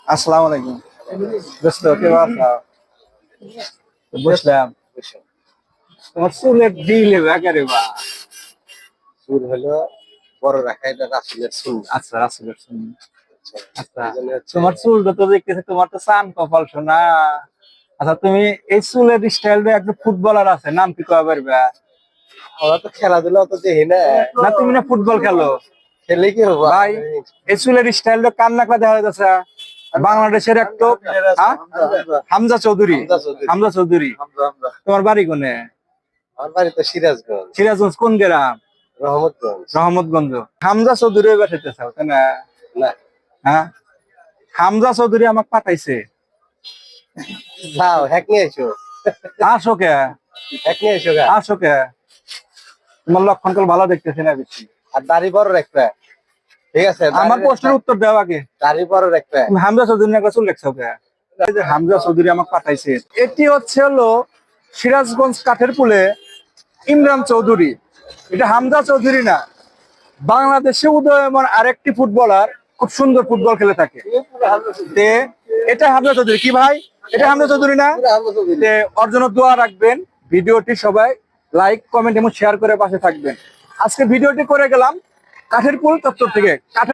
আসসালামু আলাইকুম। দোস্ত কেমন আছো? বসলাম। তোমার চুলের দিলে একেবারে বা। চুল হলো বড় রাখা, এটা রাসূলের সুন্নাহ। আচ্ছা, রাসূলের সুন্নাহ। আচ্ছা, তোমার চুলটা তো দেখতেছি, তোমার তো চান কপাল শোনা। আচ্ছা, তুমি এই চুলের স্টাইলটা একটা ফুটবলার আছে, নাম কি কয় পারবে? আমরা তো খেলাধুলা অত দেখি না। না, তুমি না ফুটবল খেলো খেলে কি হবো ভাই? এই চুলের স্টাইলটা কার নাকলা দেখা যাচ্ছে? বাংলাদেশের একটু হামজা চৌধুরী। হামজা চৌধুরী, তোমার বাড়ি কোনে? আমার বাড়ি তো সিরাজগঞ্জ। সিরাজগঞ্জ কোন গ্রাম? রহমতগঞ্জ। রহমতগঞ্জ। হামজা চৌধুরী বাসাইতে চাও তাই না? না, হ্যাঁ, হামজা চৌধুরী আমাকে পাঠাইছে। যাও হ্যাক নিয়ে এসো। আসো কে? হ্যাক নিয়ে এসো গা। আসো কে? তোমার লক্ষণ ভালো দেখতেছি না বেশি। আর দাড়ি বড় একটা, ঠিক আছে? আমার প্রশ্নের উত্তর দেওয়া আগে। দাড়ি বড় একটা। তুমি হামজা চৌধুরী একটা চুল লেখছো কে? এই যে হামজা চৌধুরী আমাকে পাঠাইছে, এটি হলো সিরাজগঞ্জ কাঠের পুলে ইমরান চৌধুরী। এটা হামজা চৌধুরী না। বাংলাদেশে উদয়মান আরেকটি ফুটবলার, খুব সুন্দর ফুটবল খেলে থাকে। তে এটা হামজা চৌধুরী কি ভাই? এটা হামজা চৌধুরী না? তে ওর জন্য দোয়া রাখবেন। ভিডিওটি সবাই লাইক, কমেন্ট এবং শেয়ার করে পাশে থাকবেন। আজকে ভিডিওটি করে গেলাম কাঠের পুল চত্বর থেকে।